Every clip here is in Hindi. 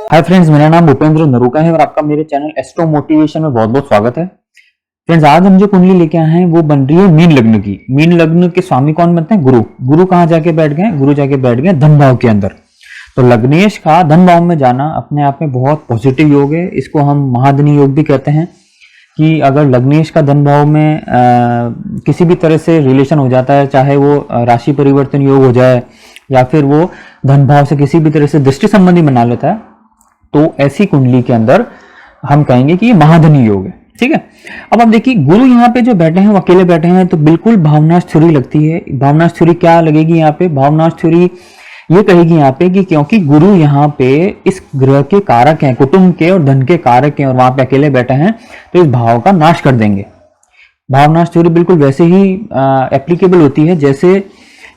हाय फ्रेंड्स, मेरा नाम भूपेंद्र नरूका है और आपका मेरे चैनल एस्ट्रो मोटिवेशन में बहुत बहुत स्वागत है। फ्रेंड्स, आज हम जो कुंडली लेके आए हैं वो बन रही है मीन लग्न की। मीन लग्न के स्वामी कौन बनते हैं? गुरु। गुरु कहाँ जाके बैठ गए? गुरु जाके बैठ गए धन भाव के अंदर। तो लग्नेश का धन भाव में जाना अपने आप में बहुत पॉजिटिव योग है। इसको हम महाधनी योग भी कहते हैं कि अगर लग्नेश का धन भाव में किसी भी तरह से रिलेशन हो जाता है, चाहे वो राशि परिवर्तन योग हो जाए या फिर वो धन भाव से किसी भी तरह से दृष्टि संबंधी बना लेता है, तो ऐसी कुंडली के अंदर हम कहेंगे कि ये महाधनी योग है। ठीक है, अब आप देखिए गुरु यहाँ पे जो बैठे हैं वो अकेले बैठे हैं, तो बिल्कुल भावनाश थ्योरी लगती है। भावनाश थ्योरी क्या लगेगी यहाँ पे? भावनाश थ्योरी ये कहेगी यहाँ पे कि क्योंकि गुरु यहाँ पे इस ग्रह के कारक हैं, कुटुंब के और धन के कारक हैं, और वहां पे अकेले बैठे हैं, तो इस भाव का नाश कर देंगे। भावनाश थ्योरी बिल्कुल वैसे ही एप्लीकेबल होती है जैसे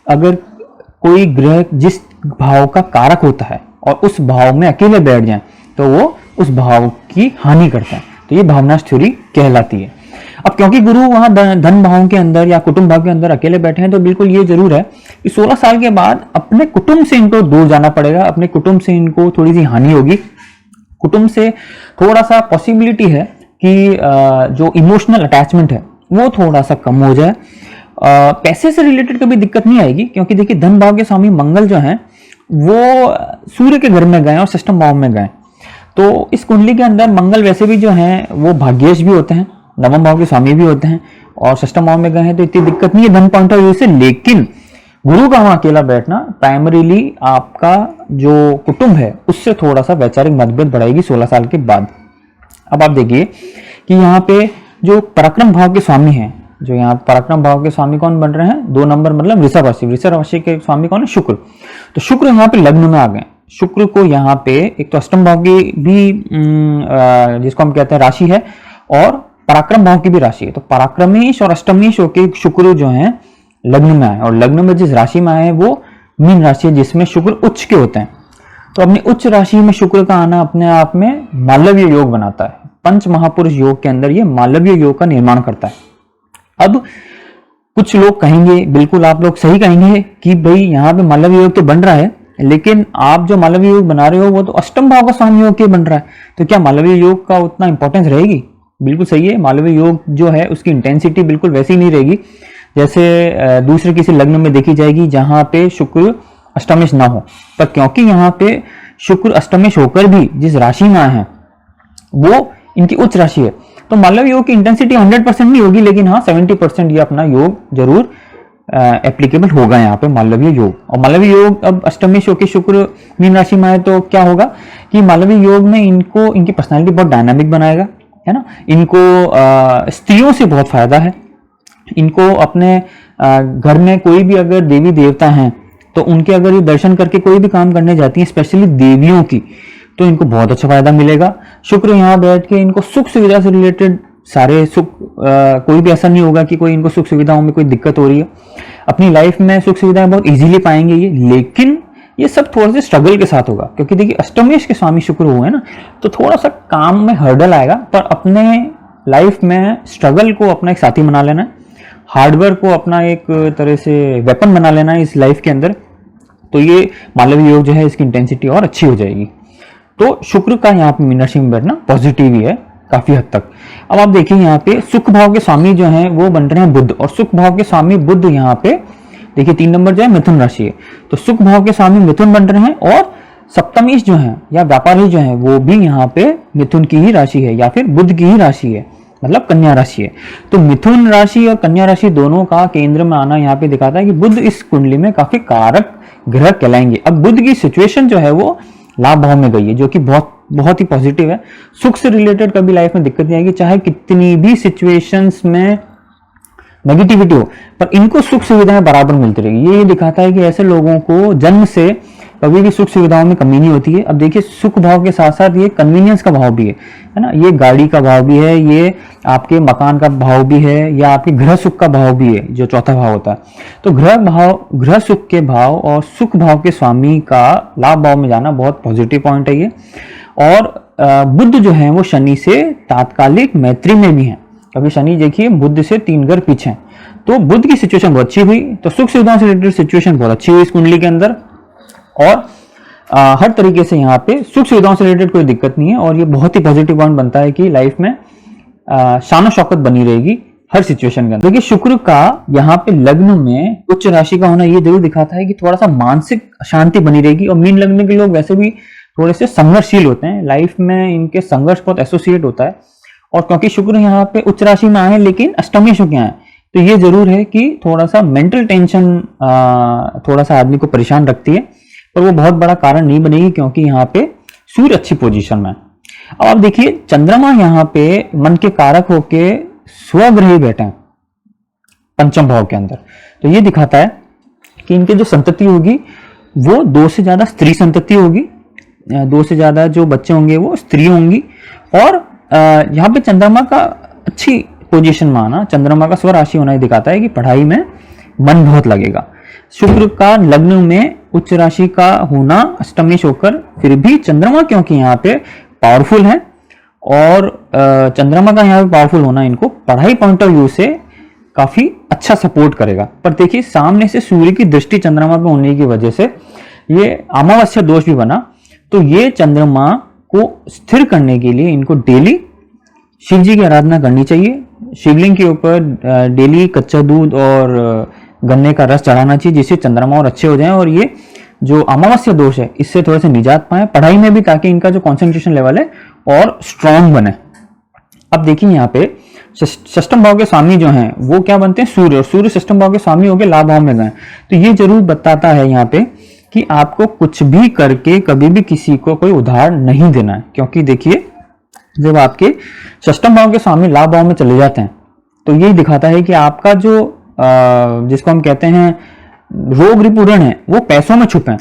अगर कोई ग्रह जिस भाव का कारक होता है और उस भाव में अकेले बैठ जाएं तो वो उस भाव की हानि करता है, तो ये भावनाश थ्योरी कहलाती है। अब क्योंकि गुरु वहां धन भाव के अंदर या कुटुंब भाव के अंदर अकेले बैठे हैं, तो बिल्कुल ये जरूर है कि 16 साल के बाद अपने कुटुंब से इनको दूर जाना पड़ेगा। अपने कुटुंब से इनको थोड़ी सी हानि होगी। कुटुंब से थोड़ा सा पॉसिबिलिटी है कि जो इमोशनल अटैचमेंट है वो थोड़ा सा कम हो जाए। पैसे से रिलेटेड कभी दिक्कत नहीं आएगी, क्योंकि देखिए धन भाव के स्वामी मंगल जो है वो सूर्य के घर में गए और षष्ठम भाव में गए, तो इस कुंडली के अंदर मंगल वैसे भी जो हैं वो भाग्येश भी होते हैं, नवम भाव के स्वामी भी होते हैं, और षष्ठम भाव में गए हैं, तो इतनी दिक्कत नहीं है धन पॉइंट ऑफ व्यू से। लेकिन गुरु का वहां अकेला बैठना प्राइमरीली आपका जो कुटुंब है उससे थोड़ा सा वैचारिक मतभेद बढ़ाएगी 16 साल के बाद। अब आप देखिए कि यहाँ पे जो पराक्रम भाव के स्वामी हैं, जो यहाँ पराक्रम भाव के स्वामी कौन बन रहे हैं? 2 नंबर मतलब वृषभ राशि। वृषभ राशि के स्वामी कौन है? शुक्र। तो शुक्र यहाँ पे लग्न में आ गए। शुक्र को यहाँ पे एक तो अष्टम भाव की भी जिसको हम कहते हैं राशि है, और पराक्रम भाव की भी राशि है। तो पराक्रमेश और अष्टमेश होके शुक्र जो है लग्न में आए, और लग्न में जिस राशि में आए वो मीन राशि है जिसमें शुक्र उच्च के होते हैं। तो अपनी उच्च राशि में शुक्र का आना अपने आप में मालव्य योग बनाता है। पंच महापुरुष योग के अंदर ये मालव्य योग का निर्माण करता है। अब कुछ लोग कहेंगे, बिल्कुल आप लोग सही कहेंगे कि भाई यहाँ पे मालव्य योग तो बन रहा है, लेकिन आप जो मालव्य योग बना रहे हो वो तो अष्टम भाव का स्वामी योग के बन रहा है, तो क्या मालव्य योग का उतना इंपॉर्टेंस रहेगी? बिल्कुल सही है, मालव्य योग जो है उसकी इंटेंसिटी बिल्कुल वैसी नहीं रहेगी जैसे दूसरे किसी लग्न में देखी जाएगी जहां पे शुक्र अष्टमेश ना हो। पर क्योंकि यहाँ पे शुक्र अष्टमेश होकर भी जिस राशि में आए हैं वो इनकी उच्च राशि है, तो मालव्य योग की इंटेंसिटी 100% नहीं होगी, लेकिन हाँ 70% ये अपना योग जरूर एप्लीकेबल होगा यहाँ पे मालव्य योग। और मालव्य योग अब अष्टमेश होकर शुक्र मीन राशि में आए तो क्या होगा कि मालव्य योग में इनको इनकी पर्सनालिटी बहुत डायनामिक बनाएगा, है ना। इनको स्त्रियों से बहुत फायदा है। इनको अपने घर में कोई भी अगर देवी देवता हैं तो उनके अगर ये दर्शन करके कोई भी काम करने जाती हैं, स्पेशली देवियों की, तो इनको बहुत अच्छा फायदा मिलेगा। शुक्र यहाँ बैठ के इनको सुख सुविधा से रिलेटेड सारे सुख कोई भी ऐसा नहीं होगा कि कोई इनको सुख सुविधाओं में कोई दिक्कत हो रही है। अपनी लाइफ में सुख सुविधाएं बहुत इजीली पाएंगे ये, लेकिन ये सब थोड़े से स्ट्रगल के साथ होगा, क्योंकि देखिए अष्टमेश के स्वामी शुक्र हुए ना, तो थोड़ा सा काम में हर्डल आएगा। पर अपने लाइफ में स्ट्रगल को अपना एक साथी बना लेना है, हार्डवर्क को अपना एक तरह से वेपन बना लेना है इस लाइफ के अंदर, तो ये मालव्य योग जो है इसकी इंटेंसिटी और अच्छी हो जाएगी। तो शुक्र का यहाँ पे मीन राशि में बैठना पॉजिटिव ही है काफी हद तक। अब आप देखिए यहाँ पे सुख भाव के स्वामी जो हैं वो बन रहे हैं बुध, और सुख भाव के स्वामी बुध यहाँ पे देखिए 3 नंबर जो है मिथुन राशि है, तो सुख भाव के स्वामी मिथुन बन रहे हैं, और सप्तमेश जो है या व्यापारी जो है वो भी यहाँ पे मिथुन की ही राशि है या फिर बुध की ही राशि है, मतलब कन्या राशि है। तो मिथुन राशि और कन्या राशि दोनों का केंद्र में आना यहाँ पे दिखाता है कि बुध इस कुंडली में काफी कारक ग्रह कहलाएंगे। अब बुध की सिचुएशन जो है वो लाभ भाव में गई है, जो कि बहुत ही पॉजिटिव है। सुख से रिलेटेड कभी लाइफ में दिक्कत नहीं आएगी, चाहे कितनी भी सिचुएशंस में नेगेटिविटी हो, पर इनको सुख सुविधाएं बराबर मिलती रहेगी। ये दिखाता है कि ऐसे लोगों को जन्म से कभी भी सुख सुविधाओं में कमी नहीं होती है। अब देखिए सुख भाव के साथ साथ ये कन्वीनियंस का भाव भी है ना, ये गाड़ी का भाव भी है, ये आपके मकान का भाव भी है, या आपके गृह सुख का भाव भी है जो चौथा भाव होता है। तो गृह सुख के भाव और सुख भाव के स्वामी का लाभ भाव में जाना बहुत पॉजिटिव पॉइंट है ये। और बुध जो है वो शनि से तात्कालिक मैत्री में भी है। अभी शनि देखिए बुध से 3 घर पीछे हैं, तो बुध की सिचुएशन बहुत अच्छी हुई, तो सुख सुविधाओं से रिलेटेड सिचुएशन बहुत अच्छी हुई इस कुंडली के अंदर। और हर तरीके से यहाँ पे सुख सुविधाओं से रिलेटेड कोई दिक्कत नहीं है और ये बहुत ही पॉजिटिव पॉइंट बनता है कि लाइफ में शान शौकत बनी रहेगी हर सिचुएशन के अंदर। देखिए शुक्र का यहाँ पे लग्न में उच्च राशि का होना ये जरूर दिखाता है कि थोड़ा सा मानसिक शांति बनी रहेगी। और मीन लग्न के लोग वैसे भी थोड़े से संघर्षशील होते हैं, लाइफ में इनके संघर्ष बहुत एसोसिएट होता है। और क्योंकि शुक्र यहाँ पे उच्च राशि में आए लेकिन अष्टमी शुक्र आए, तो ये जरूर है कि थोड़ा सा मेंटल टेंशन थोड़ा सा आदमी को परेशान रखती है, पर वो बहुत बड़ा कारण नहीं बनेगी क्योंकि यहाँ पे सूर्य अच्छी पोजीशन में। अब आप देखिए चंद्रमा यहाँ पे मन के कारक होके स्वग्रही बैठे हैं पंचम भाव के अंदर, तो ये दिखाता है कि इनके जो संतति होगी वो 2 से ज्यादा स्त्री संतति होगी, 2 से ज्यादा जो बच्चे होंगे वो स्त्री होंगी। और यहाँ पे चंद्रमा का अच्छी पोजीशन में आना, चंद्रमा का स्वराशि होना दिखाता है कि पढ़ाई में मन बहुत लगेगा। शुक्र का लग्न में उच्च राशि का होना अष्टमेश होकर फिर भी चंद्रमा क्योंकि यहाँ पे पावरफुल है और चंद्रमा का यहाँ पे पावरफुल होना इनको पढ़ाई पॉइंट ऑफ व्यू से काफी अच्छा सपोर्ट करेगा। पर देखिए सामने से सूर्य की दृष्टि चंद्रमा पे होने की वजह से ये अमावस्या दोष भी बना, तो ये चंद्रमा को स्थिर करने के लिए इनको डेली शिव जी की आराधना करनी चाहिए। शिवलिंग के ऊपर डेली कच्चा दूध और गन्ने का रस चढ़ाना चाहिए जिससे चंद्रमा और अच्छे हो जाएं और ये जो अमावस्या दोष है इससे थोड़े से निजात पाए पढ़ाई में भी, ताकि इनका जो कंसंट्रेशन लेवल है और स्ट्रांग बने। अब देखिए यहाँ पे षष्ठम भाव के स्वामी जो हैं वो क्या बनते हैं सूर्य, और सूर्य षष्ठम भाव के स्वामी हो गए लाभ भाव में गए, तो ये जरूर बताता है यहाँ पे कि आपको कुछ भी करके कभी भी किसी को कोई उधार नहीं देना है। क्योंकि देखिए जब आपके षष्ठम भाव के स्वामी लाभ भाव में चले जाते हैं तो यही दिखाता है कि आपका जो जिसको हम कहते हैं रोग रिपु ऋण है वो पैसों में छुपे हैं।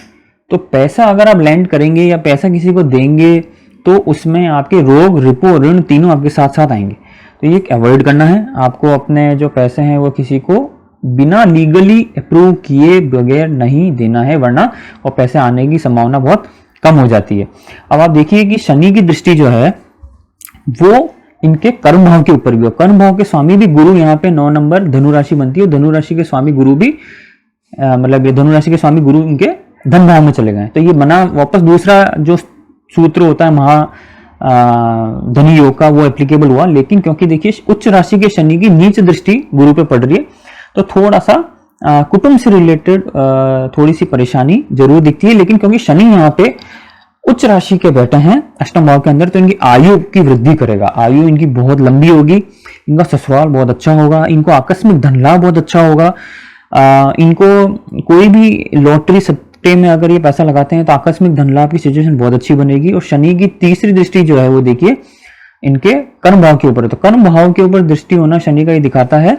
तो पैसा अगर आप लैंड करेंगे या पैसा किसी को देंगे तो उसमें आपके रोग रिपु ऋण तीनों आपके साथ साथ आएंगे, तो ये अवॉइड करना है आपको। अपने जो पैसे हैं वो किसी को बिना लीगली अप्रूव किए बगैर नहीं देना है, वरना और पैसे आने की संभावना बहुत कम हो जाती है। अब आप देखिए कि शनि की दृष्टि जो है वो इनके कर्म भाव के ऊपर भी हो, कर्म भाव के स्वामी भी गुरु यहाँ पे 9 नंबर धनु राशि बनती है, धनु राशि के स्वामी गुरु भी मतलब धनु राशि के स्वामी गुरु इनके धन भाव में चले गए, तो ये बना वापस दूसरा जो सूत्र होता है महा धनी योग का वो एप्लीकेबल हुआ। लेकिन क्योंकि देखिए उच्च राशि के शनि की नीच दृष्टि गुरु पे पड़ रही है तो थोड़ा सा कुटुंब से रिलेटेड थोड़ी सी परेशानी जरूर दिखती है। लेकिन क्योंकि शनि यहाँ पे उच्च राशि के बैठे हैं अष्टम भाव के अंदर तो इनकी आयु की वृद्धि करेगा, आयु इनकी बहुत लंबी होगी, इनका ससुराल बहुत अच्छा होगा, इनको आकस्मिक धन लाभ बहुत अच्छा होगा। इनको कोई भी लॉटरी सट्टे में अगर ये पैसा लगाते हैं तो आकस्मिक धन लाभ की सिचुएशन बहुत अच्छी बनेगी। और शनि की तीसरी दृष्टि जो है वो देखिए इनके कर्म भाव के ऊपर है, तो कर्म भाव के ऊपर दृष्टि होना शनि का ये दिखाता है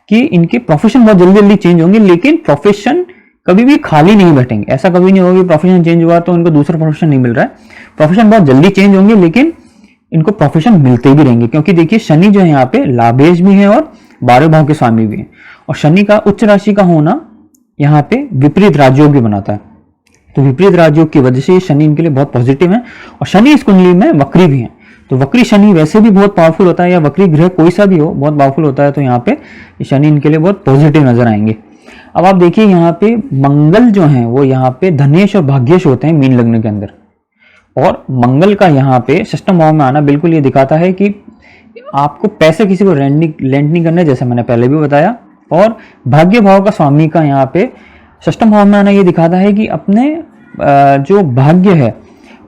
कि इनके प्रोफेशन बहुत जल्दी जल्दी चेंज होंगे, लेकिन प्रोफेशन कभी भी खाली नहीं बैठेंगे। ऐसा कभी नहीं होगा कि प्रोफेशन चेंज हुआ तो इनको दूसरा प्रोफेशन नहीं मिल रहा है, प्रोफेशन बहुत जल्दी चेंज होंगे लेकिन इनको प्रोफेशन मिलते भी रहेंगे। क्योंकि देखिए शनि जो है यहाँ पे लाभेश भी है और 12 भाव के स्वामी भी है, और शनि का उच्च राशि का होना यहाँ पे विपरीत राजयोग भी बनाता है, तो विपरीत राजयोग की वजह से शनि इनके लिए बहुत पॉजिटिव है। और शनि इस कुंडली में वक्री भी है, तो वक्री शनि वैसे भी बहुत पावरफुल होता है, या वक्री ग्रह कोई सा भी हो बहुत पावरफुल होता है, तो यहाँ पे शनि इनके लिए बहुत पॉजिटिव नजर आएंगे। अब आप देखिए यहाँ पे मंगल जो है वो यहाँ पे धनेश और भाग्येश होते हैं मीन लग्न के अंदर, और मंगल का यहाँ पे षष्ठम भाव में आना बिल्कुल ये दिखाता है कि आपको पैसे किसी को लेंड नहीं करना, जैसे मैंने पहले भी बताया। और भाग्य भाव का स्वामी का यहाँ पे षष्ठम भाव में आना ये दिखाता है कि अपने जो भाग्य है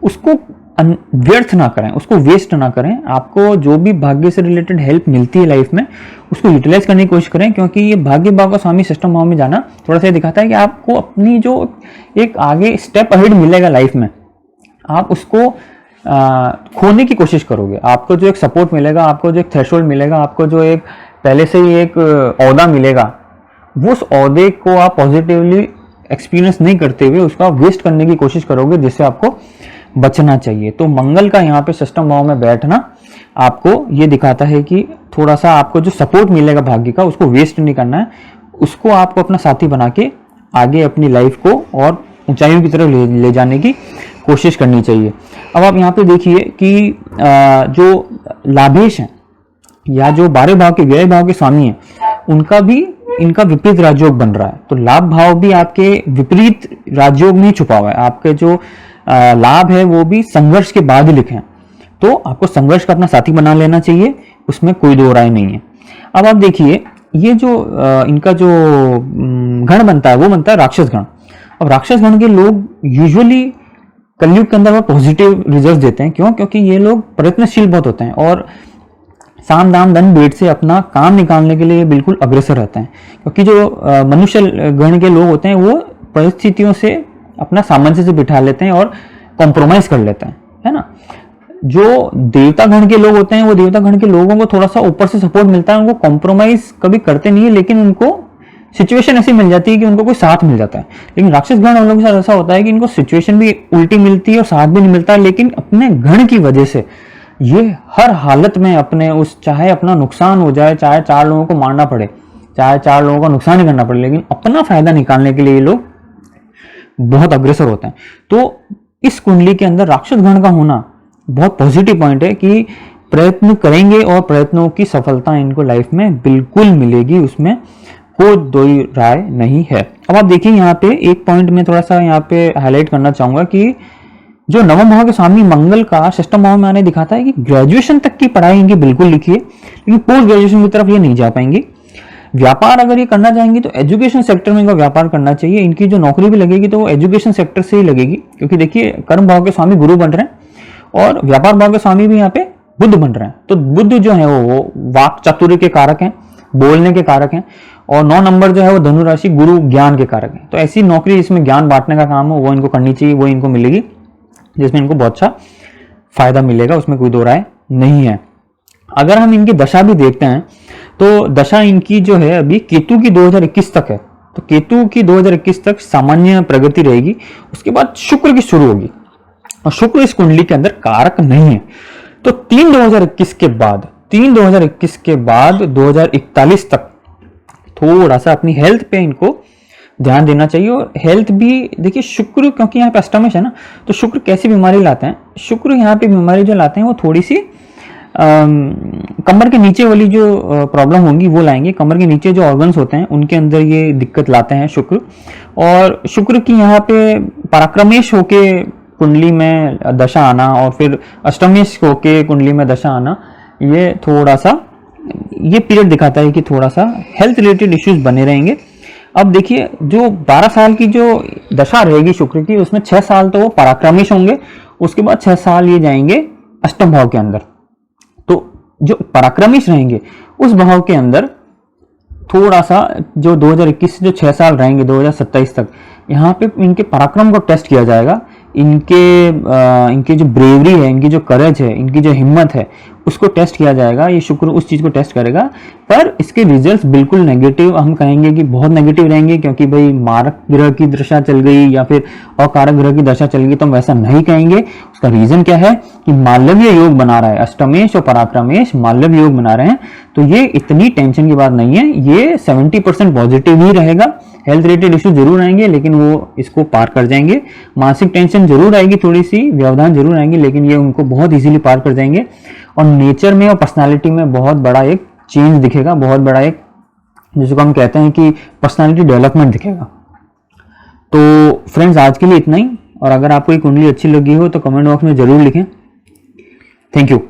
उसको व्यर्थ ना करें, उसको वेस्ट ना करें। आपको जो भी भाग्य से रिलेटेड हेल्प मिलती है लाइफ में उसको यूटिलाइज करने की कोशिश करें, क्योंकि ये भाग्य भाव का स्वामी षष्ठम भाव में जाना थोड़ा सा दिखाता है कि आपको अपनी जो एक आगे स्टेप अहेड मिलेगा लाइफ में, आप उसको खोने की कोशिश करोगे। आपको जो एक सपोर्ट मिलेगा, आपको जो एक थ्रेशोल्ड मिलेगा, आपको जो एक पहले से ही एक ओहदा मिलेगा, वो उस ओहदे को आप पॉजिटिवली एक्सपीरियंस नहीं करते हुए उसको आप वेस्ट करने की कोशिश करोगे, जिससे आपको बचना चाहिए। तो मंगल का यहाँ पे षष्ठम भाव में बैठना आपको ये दिखाता है कि थोड़ा सा आपको जो सपोर्ट मिलेगा भाग्य का उसको वेस्ट नहीं करना है, उसको आपको अपना साथी बना के आगे अपनी लाइफ को और ऊंचाइयों की तरफ ले जाने की कोशिश करनी चाहिए। अब आप यहाँ पे देखिए कि जो लाभेश हैं या जो 12 भाव के व्यय भाव के स्वामी हैं उनका भी इनका विपरीत राजयोग बन रहा है, तो लाभ भाव भी आपके विपरीत राजयोग में छुपा हुआ है। आपके जो लाभ है वो भी संघर्ष के बाद ही लिखे हैं। तो आपको संघर्ष का अपना साथी बना लेना चाहिए, उसमें कोई दो राय नहीं है। अब आप देखिए ये जो इनका जो गण बनता है वो बनता है राक्षस गण। अब राक्षस गण के लोग यूजुअली कलयुग के अंदर वो पॉजिटिव रिजल्ट देते हैं। क्यों? क्योंकि ये लोग प्रयत्नशील बहुत होते हैं और साम दाम दंड भेद से अपना काम निकालने के लिए बिल्कुल अग्रसर रहते हैं। क्योंकि जो मनुष्य गण के लोग होते हैं वो परिस्थितियों से अपना सामंजस्य बिठा लेते हैं और कॉम्प्रोमाइज कर लेते हैं, है ना। जो देवता गण के लोग होते हैं वो देवता गण के लोगों को थोड़ा सा ऊपर से सपोर्ट मिलता है, उनको कॉम्प्रोमाइज कभी करते नहीं है, लेकिन उनको सिचुएशन ऐसी मिल जाती है कि उनको कोई साथ मिल जाता है। लेकिन राक्षस गण उन लोगों के साथ ऐसा होता है कि इनको सिचुएशन भी उल्टी मिलती है और साथ भी नहीं मिलता है, लेकिन अपने गण की वजह से ये हर हालत में अपने उस, चाहे अपना नुकसान हो जाए, चाहे 4 लोगों को मारना पड़े, चाहे 4 लोगों का नुकसान ही करना पड़े, लेकिन अपना फायदा निकालने के लिए ये लोग बहुत अग्रसर होते हैं। तो इस कुंडली के अंदर राक्षस गण का होना बहुत पॉजिटिव पॉइंट है कि प्रयत्न करेंगे और प्रयत्नों की सफलता इनको लाइफ में बिल्कुल मिलेगी, उसमें कोई दो राय नहीं है। अब आप देखिए यहाँ पे एक पॉइंट में थोड़ा सा यहाँ पे हाईलाइट करना चाहूंगा कि जो नवम भाव के स्वामी मंगल का षष्ठम भाव में आने दिखाता है कि ग्रेजुएशन तक की पढ़ाई इनकी बिल्कुल लिखी है, लेकिन पोस्ट ग्रेजुएशन की तरफ ये नहीं जा पाएंगे। व्यापार अगर ये करना चाहेंगे तो एजुकेशन सेक्टर में इनका व्यापार करना चाहिए। इनकी जो नौकरी भी लगेगी तो वो एजुकेशन सेक्टर से ही लगेगी, क्योंकि देखिए कर्म भाव के स्वामी गुरु बन रहे हैं और व्यापार भाव के स्वामी भी यहाँ पे बुध बन रहे हैं। तो बुध जो है वो वाक चातुर्य के कारक हैं, बोलने के कारक हैं, और 9 नंबर जो है वो धनु राशि गुरु ज्ञान के कारक है। तो ऐसी नौकरी जिसमें ज्ञान बांटने का काम हो वो इनको करनी चाहिए, वो इनको मिलेगी, जिसमें इनको बहुत अच्छा फायदा मिलेगा, उसमें कोई दो राय नहीं है। अगर हम इनकी दशा भी देखते हैं तो दशा इनकी जो है अभी केतु की 2021 तक है। तो केतु की 2021 तक सामान्य प्रगति रहेगी, उसके बाद शुक्र की शुरू होगी और शुक्र इस कुंडली के अंदर कारक नहीं है। तो 3/2021 के बाद 2041 तक थोड़ा सा अपनी हेल्थ पे इनको ध्यान देना चाहिए। और हेल्थ भी देखिए शुक्र, क्योंकि यहाँ पे अष्टमेश है ना, तो शुक्र कैसी बीमारी लाते हैं? शुक्र यहाँ पे बीमारी जो लाते हैं वो थोड़ी सी कमर के नीचे वाली जो प्रॉब्लम होंगी वो लाएंगे। कमर के नीचे जो ऑर्गन्स होते हैं उनके अंदर ये दिक्कत लाते हैं शुक्र। और शुक्र की यहाँ पे पराक्रमेश होके कुंडली में दशा आना और फिर अष्टमेश होके कुंडली में दशा आना, ये थोड़ा सा ये पीरियड दिखाता है कि थोड़ा सा हेल्थ रिलेटेड इश्यूज बने रहेंगे। अब देखिए जो 12 साल की जो दशा रहेगी शुक्र की, उसमें 6 साल तो वो पराक्रमेश होंगे, उसके बाद 6 साल ये जाएंगे अष्टम भाव के अंदर। तो जो पराक्रमेश रहेंगे उस भाव के अंदर थोड़ा सा जो 2021 से जो 6 साल रहेंगे 2027 तक, यहाँ पे इनके पराक्रम को टेस्ट किया जाएगा। इनके जो ब्रेवरी है, इनकी जो करेज है, इनकी जो हिम्मत है, उसको टेस्ट किया जाएगा। ये शुक्र उस चीज को टेस्ट करेगा, पर इसके रिजल्ट्स बिल्कुल नेगेटिव, हम कहेंगे कि बहुत नेगेटिव रहेंगे, क्योंकि भाई मारक ग्रह की दशा चल गई या फिर अकारक ग्रह की दशा चल गई, तो हम वैसा नहीं कहेंगे। उसका रीजन क्या है कि मालव्य योग बना रहा है, अष्टमेश और पराक्रमेश मालव्य योग बना रहे हैं। तो ये इतनी टेंशन की बात नहीं है, ये 70% पॉजिटिव ही रहेगा। हेल्थ रिलेटेड इश्यू जरूर आएंगे लेकिन वो इसको पार कर जाएंगे। मानसिक टेंशन जरूर आएगी, थोड़ी सी व्यवधान जरूर आएंगे, लेकिन ये उनको बहुत इजीली पार कर जाएंगे। और नेचर में और पर्सनालिटी में बहुत बड़ा एक चेंज दिखेगा, बहुत बड़ा एक जिसको हम कहते हैं कि पर्सनालिटी डेवलपमेंट दिखेगा। तो फ्रेंड्स आज के लिए इतना ही, और अगर आपको ये कुंडली अच्छी लगी हो तो कमेंट बॉक्स में जरूर लिखें। Thank you.